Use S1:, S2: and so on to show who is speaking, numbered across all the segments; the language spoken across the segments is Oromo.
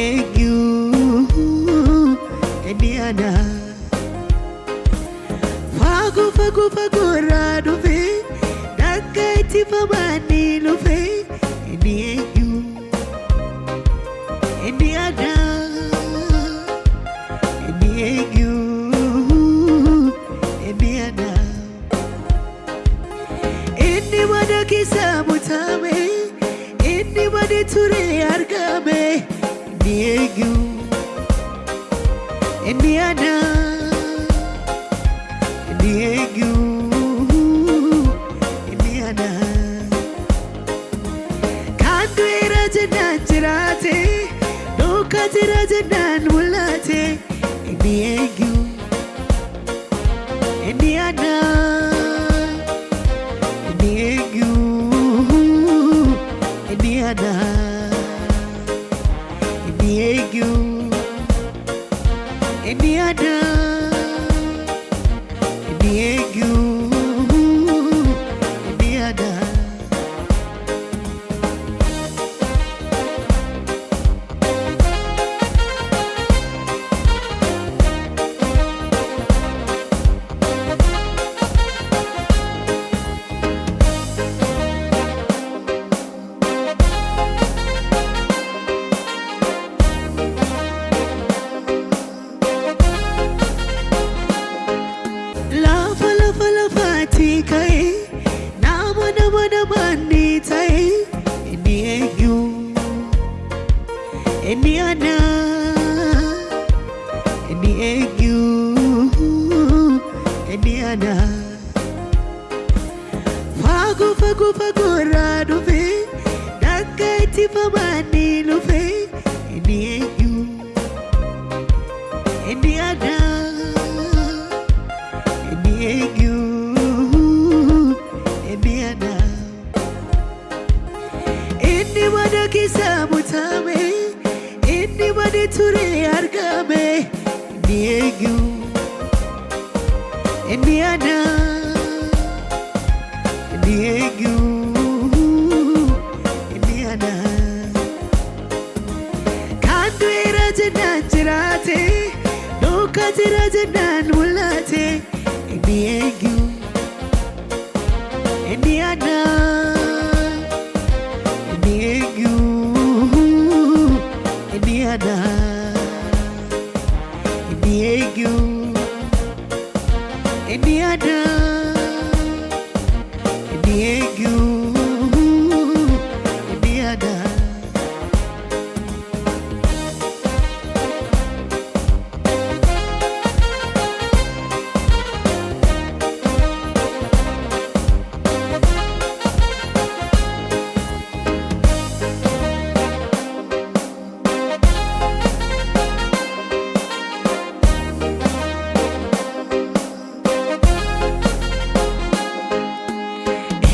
S1: eenyu inni ana fagoo fagoo fagoorraa dhufe bakka itti famaanni lufe inni eenyu inni ana inni eenyu inni ana inni mana keessa mutame inni mana ture argame inni eenyu inni ana inni eenyu inni ana kan du'eera jennaan jiraate dhookatera jennaan mul'ate inni eenyu inni ana inni eenyu inni ana inni eenyu inni ana inni eenyu inni ana inni ana inni eenyu inni ana fagoo fagoo fagoorraa dhufe bakka itti famaanni lufe inni eenyu inni ana inni eenyu inni ana inni mana keessa mutame inni mana ture argame inni eenyu inni ana inni eenyu inni ana kan du'eera jennaan jiraate dhookatera jennaan mul'ate inni eenyu inni ana inni eenyu inni ana inni eenyu inni ana inni eenyu inni ana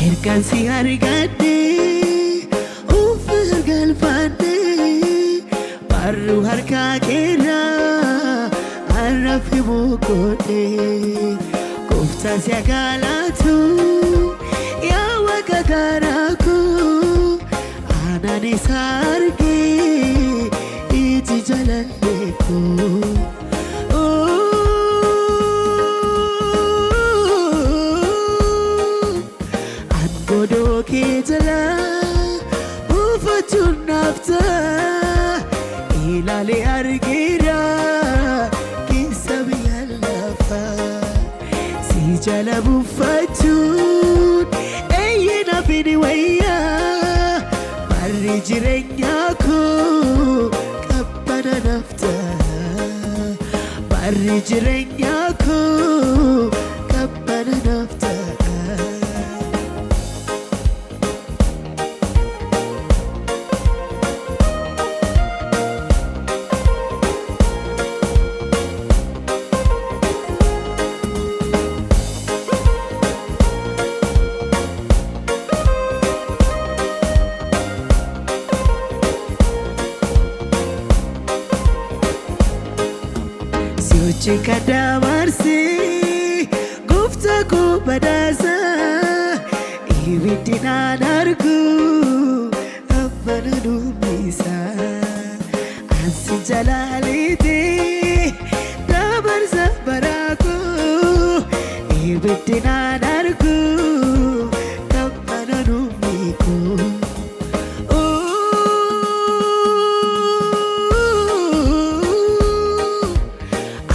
S1: ergaan si argadhe of galfadhe barruu harkaa keerraa arrafe boqodhe gooftaa si galatu yaa waaqa garaa koo aanaan isa argee iji jaalallee koo Kejala ufachuun naafta ilaale argira keessa biyya lafa si jala buufachuun naaf ni wayyaa barri jireenyaa koo qabbana naafta barri jireenyaa koo qabbana naafta. Chika damarsi gufta ko badasa ibidina nargu abana numisa Jalaliti Dabarza baraku Ibidina narku Kamana numiku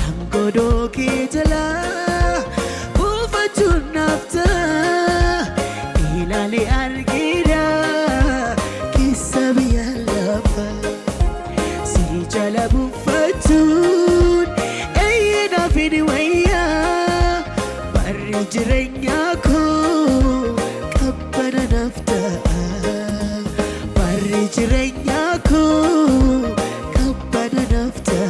S1: Amgodo ki jala Ufatu nafta Ilali argira Kisabi alafa Jalabu fatun Eyna fini waya Barri jirenya ko Kabbana nafta Barri jirenya ko Kabbana nafta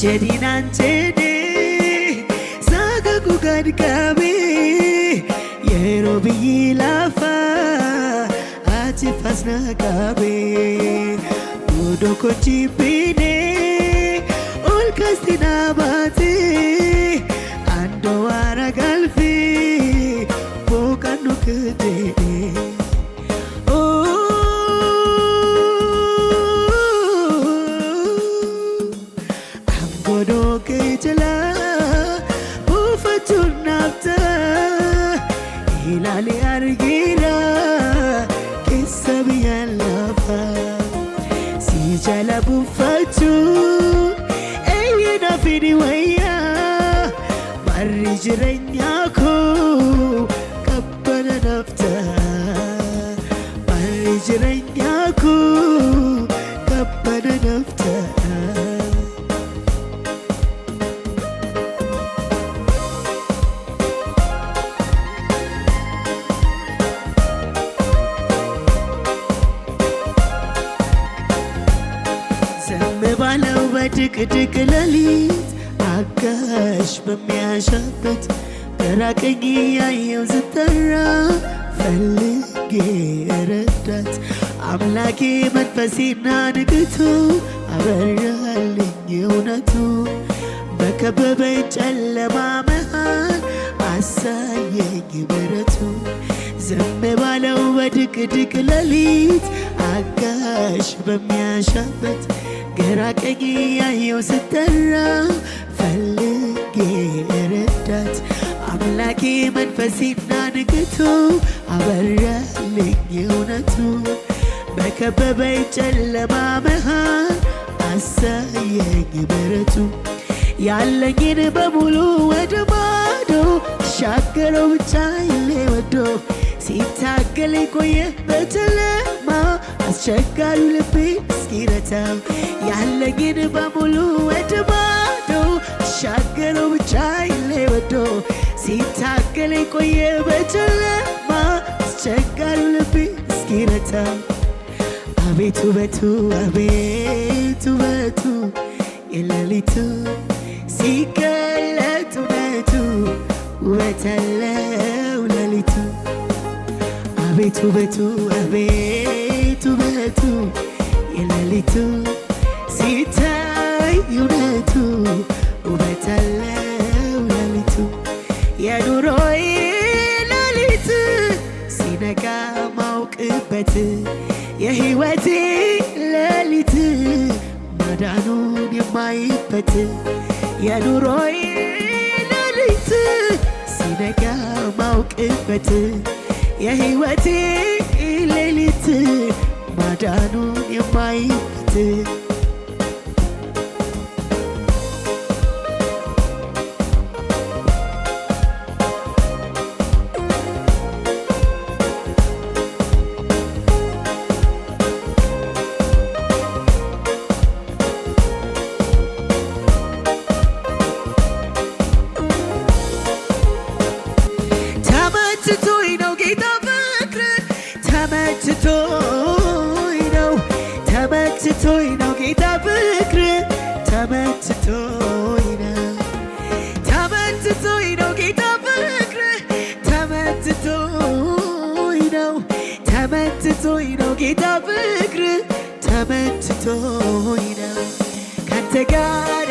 S1: Jadinan jene Saga gugan kami Yero biyi lafa Ati fasna kami Udo ko chipine Ol kastina bati Ando ara galfi Bukan nukede Hilali argira Kisabi alafa Si jalabu fatu Eyna fini waya Barri jirenya ko Kabbana nafta Barri jirenya ko Kabbana nafta ባለው በድቅድቅ ሌሊት አጋሽ በሚያሻበት በራቀኝ ያየው ዝጠራ ፈልጌ ረዳት አምላኬ መንፈሴና ንግቱ አበራልኝ እውነቱ በከበበኝ ጨለማ መሃል አሳየኝ ምሕረቱ ዝም ባለው በድቅድቅ ሌሊት አጋሽ በሚያሻበት ግራ ቀኝ ያየው ስጠራ ፈልጌ ረዳት አምላኬ መንፈሴና ንግቱ አበራልኝ እውነቱ በከበበኝ ጨለማ መሃል አሳየኝ ምሕረቱ ያለኝን በሙሉ ወደ ማዶ ሻገረው ብቻዬን ወዶ ሲታገለኝ ቆየ በጨለማ አስቸጋሪው ልቤ እስኪረታው ያለኝን በሙሉ ወደ ማዶ ሻገረው ብቻዬን ወዶ ሲታገለኝ ቆየ በጨለማ አስቸጋሪው ልቤ እስኪረታው አቤቱ ውበቱ አቤቱ ውበቱ የሌሊቱ ሲገለጥ እውነቱ ውበት አለው ሌሊቱ አቤቱ ውበቱ አቤቱ ውበቱ የሌሊቱ ሲታይ እውነቱ ውበት አለው ሌሊቱ የኑሮዬ ሌሊት ሲነጋ ማውቅበት የሕይወቴ ሌሊት ማዳኑን የማይበት የኑሮዬ ሌሊት ሲነጋ ማውቅበት የሕይወቴ ሌሊት ማዳኑን የማይበት ተመችቶኝ ነው ጌታ ፍቅር ተመችቶኝ ነው ተመችቶኝ ነው ጌታ ፍቅር ተመችቶኝ ነው ተመችቶኝ ጌታ ፍቅር ተመችቶኝ ነው ካንተ ጋር